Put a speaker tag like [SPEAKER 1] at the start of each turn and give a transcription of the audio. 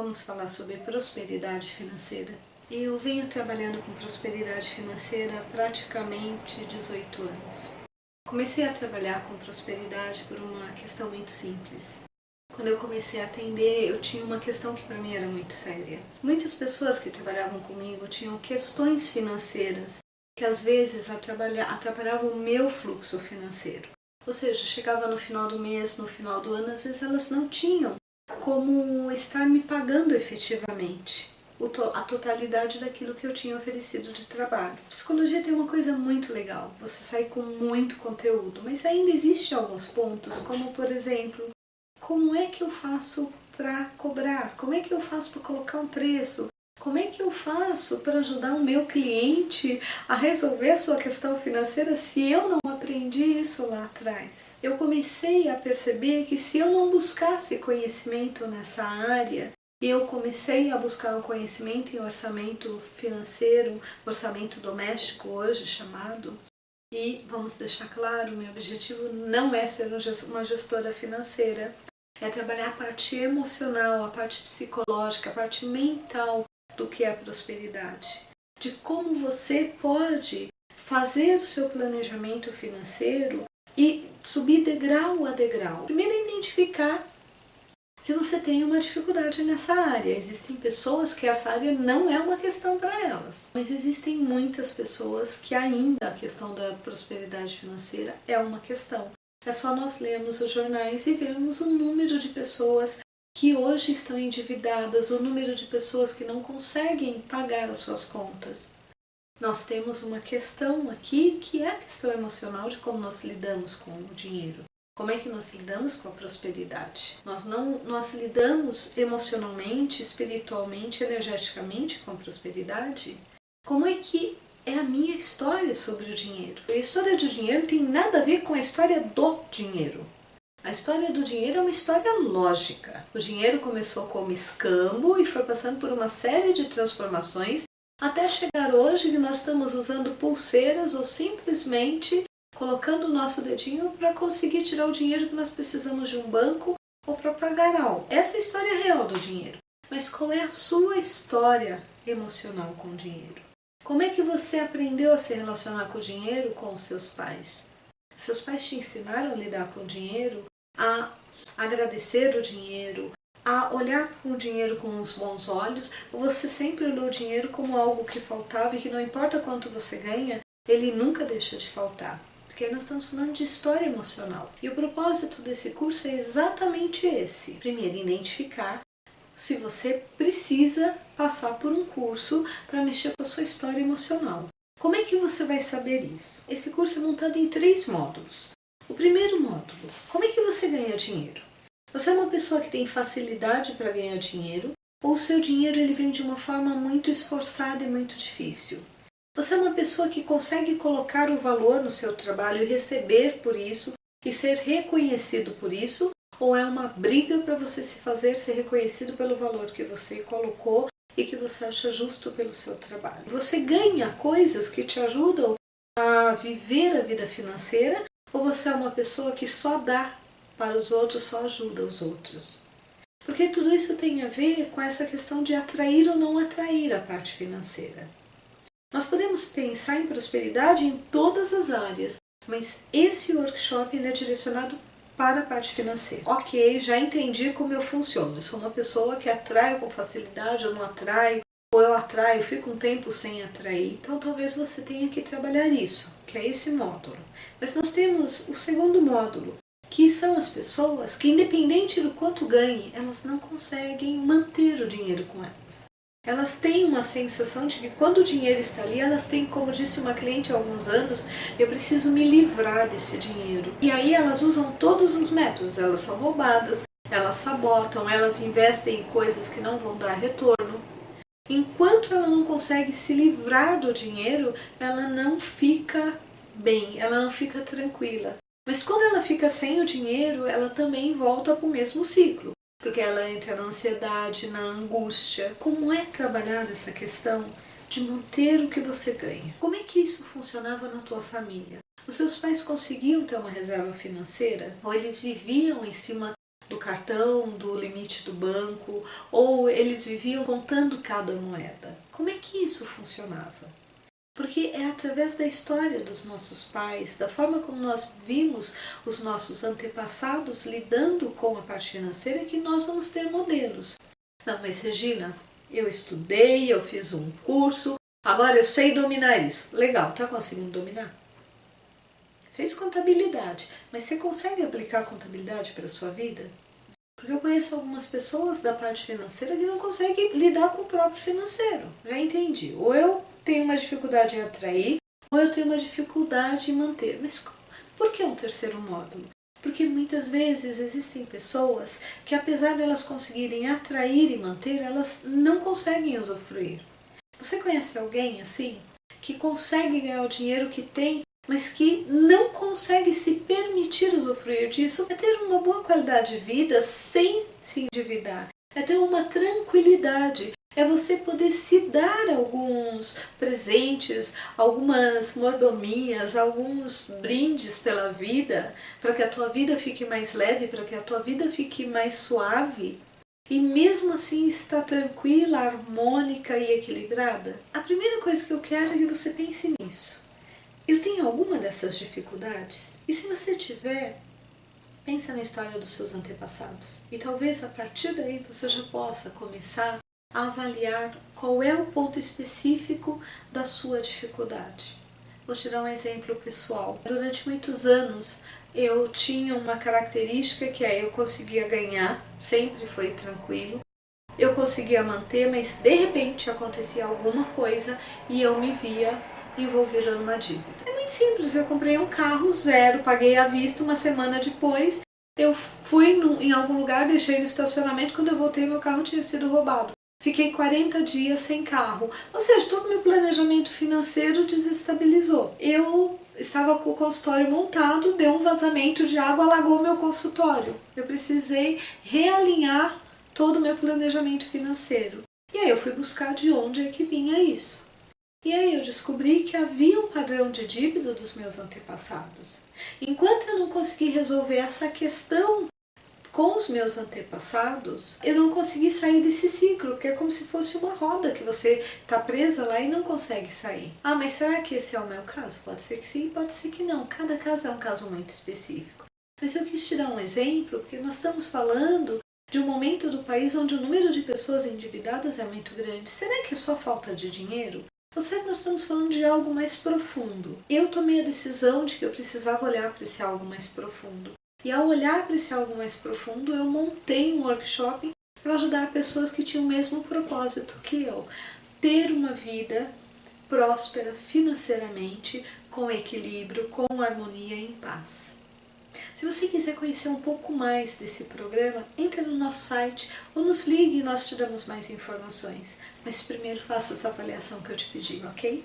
[SPEAKER 1] vamos falar sobre prosperidade financeira. Eu venho trabalhando com prosperidade financeira há praticamente 18 anos. Comecei a trabalhar com prosperidade por uma questão muito simples. Quando eu comecei a atender, eu tinha uma questão que para mim era muito séria. Muitas pessoas que trabalhavam comigo tinham questões financeiras que às vezes atrapalhavam o meu fluxo financeiro. Ou seja, chegava no final do mês, no final do ano, às vezes elas não tinham como estar me pagando efetivamente a totalidade daquilo que eu tinha oferecido de trabalho. Psicologia tem uma coisa muito legal, você sai com muito conteúdo, mas ainda existem alguns pontos, como por exemplo, como é que eu faço para cobrar? Como é que eu faço para colocar um preço? Como é que eu faço para ajudar o meu cliente a resolver a sua questão financeira se eu não aprendi isso lá atrás? Eu comecei a perceber que se eu não buscasse conhecimento nessa área, eu comecei a buscar um conhecimento em orçamento financeiro, orçamento doméstico hoje chamado, e vamos deixar claro, meu objetivo não é ser uma gestora financeira, é trabalhar a parte emocional, a parte psicológica, a parte mental do que é a prosperidade, de como você pode fazer o seu planejamento financeiro e subir degrau a degrau. Primeiro é identificar se você tem uma dificuldade nessa área. Existem pessoas que essa área não é uma questão para elas, mas existem muitas pessoas que ainda a questão da prosperidade financeira é uma questão. É só nós lermos os jornais e vermos o número de pessoas que hoje estão endividadas, o número de pessoas que não conseguem pagar as suas contas. Nós temos uma questão aqui que é a questão emocional de como nós lidamos com o dinheiro. Como é que nós lidamos com a prosperidade? Nós lidamos emocionalmente, espiritualmente, energeticamente com a prosperidade? Como é que é a minha história sobre o dinheiro? A história do dinheiro não tem nada a ver com a história do dinheiro. A história do dinheiro é uma história lógica. O dinheiro começou como escambo e foi passando por uma série de transformações até chegar hoje que nós estamos usando pulseiras ou simplesmente colocando o nosso dedinho para conseguir tirar o dinheiro que nós precisamos de um banco ou para pagar algo. Essa é a história real do dinheiro. Mas qual é a sua história emocional com o dinheiro? Como é que você aprendeu a se relacionar com o dinheiro com os seus pais? Seus pais te ensinaram a lidar com o dinheiro, a agradecer o dinheiro, a olhar para o dinheiro com uns bons olhos, ou você sempre olhou o dinheiro como algo que faltava e que não importa quanto você ganha, ele nunca deixa de faltar? Porque nós estamos falando de história emocional. E o propósito desse curso é exatamente esse. Primeiro, identificar se você precisa passar por um curso para mexer com a sua história emocional. Como é que você vai saber isso? Esse curso é montado em 3 módulos. O primeiro módulo, como é que você ganha dinheiro? Você é uma pessoa que tem facilidade para ganhar dinheiro ou o seu dinheiro ele vem de uma forma muito esforçada e muito difícil? Você é uma pessoa que consegue colocar o valor no seu trabalho e receber por isso e ser reconhecido por isso? Ou é uma briga para você se fazer ser reconhecido pelo valor que você colocou e que você acha justo pelo seu trabalho? Você ganha coisas que te ajudam a viver a vida financeira ou você é uma pessoa que só dá para os outros, só ajuda os outros? Porque tudo isso tem a ver com essa questão de atrair ou não atrair a parte financeira. Nós podemos pensar em prosperidade em todas as áreas, mas esse workshop ele é direcionado para a parte financeira. Ok, já entendi como eu funciono. Eu sou uma pessoa que atrai com facilidade, ou não atraio, ou eu atraio, fico um tempo sem atrair. Então talvez você tenha que trabalhar isso, que é esse módulo. Mas nós temos o segundo módulo, que são as pessoas que, independente do quanto ganhem, elas não conseguem manter o dinheiro com elas. Elas têm uma sensação de que quando o dinheiro está ali, elas têm, como disse uma cliente há alguns anos, eu preciso me livrar desse dinheiro. E aí elas usam todos os métodos, elas são roubadas, elas sabotam, elas investem em coisas que não vão dar retorno. Enquanto ela não consegue se livrar do dinheiro, ela não fica bem, ela não fica tranquila. Mas quando ela fica sem o dinheiro, ela também volta para o mesmo ciclo. Porque ela entra na ansiedade, na angústia. Como é trabalhar essa questão de manter o que você ganha? Como é que isso funcionava na tua família? Os seus pais conseguiam ter uma reserva financeira? Ou eles viviam em cima do cartão, do limite do banco, ou eles viviam contando cada moeda. Como é que isso funcionava? Porque é através da história dos nossos pais, da forma como nós vimos os nossos antepassados lidando com a parte financeira, que nós vamos ter modelos. Não, mas Regina, eu estudei, eu fiz um curso, agora eu sei dominar isso. Legal, está conseguindo dominar? Fez contabilidade, mas você consegue aplicar a contabilidade para a sua vida? Porque eu conheço algumas pessoas da parte financeira que não conseguem lidar com o próprio financeiro. Já entendi. Ou eu tenho uma dificuldade em atrair, ou eu tenho uma dificuldade em manter. Mas por que um terceiro módulo? Porque muitas vezes existem pessoas que, apesar de elas conseguirem atrair e manter, elas não conseguem usufruir. Você conhece alguém assim? Que consegue ganhar o dinheiro que tem, mas que não consegue se permitir usufruir disso? É ter uma boa qualidade de vida sem se endividar. É ter uma tranquilidade. É você poder se dar alguns presentes, algumas mordomias, alguns brindes pela vida, para que a tua vida fique mais leve, para que a tua vida fique mais suave. E mesmo assim estar tranquila, harmônica e equilibrada. A primeira coisa que eu quero é que você pense nisso. Eu tenho alguma dessas dificuldades? E se você tiver, pensa na história dos seus antepassados. E talvez a partir daí você já possa começar a avaliar qual é o ponto específico da sua dificuldade. Vou te dar um exemplo pessoal. Durante muitos anos eu tinha uma característica que é eu conseguia ganhar, sempre foi tranquilo. Eu conseguia manter, mas de repente acontecia alguma coisa e eu me via envolvida numa dívida. É muito simples, eu comprei um carro zero, paguei à vista, uma semana depois eu fui em algum lugar, deixei no estacionamento, quando eu voltei meu carro tinha sido roubado. Fiquei 40 dias sem carro, ou seja, todo o meu planejamento financeiro desestabilizou. Eu estava com o consultório montado, deu um vazamento de água, alagou o meu consultório. Eu precisei realinhar todo o meu planejamento financeiro. E aí eu fui buscar de onde é que vinha isso. E aí eu descobri que havia um padrão de dívida dos meus antepassados. Enquanto eu não consegui resolver essa questão com os meus antepassados, eu não consegui sair desse ciclo, porque é como se fosse uma roda que você está presa lá e não consegue sair. Ah, mas será que esse é o meu caso? Pode ser que sim, pode ser que não. Cada caso é um caso muito específico. Mas eu quis te dar um exemplo, porque nós estamos falando de um momento do país onde o número de pessoas endividadas é muito grande. Será que é só falta de dinheiro? Ou será que nós estamos falando de algo mais profundo? Eu tomei a decisão de que eu precisava olhar para esse algo mais profundo. E ao olhar para esse algo mais profundo, eu montei um workshop para ajudar pessoas que tinham o mesmo propósito que eu. Ter uma vida próspera financeiramente, com equilíbrio, com harmonia e em paz. Se você quiser conhecer um pouco mais desse programa, entre no nosso site ou nos ligue e nós te damos mais informações. Mas primeiro faça essa avaliação que eu te pedi, ok?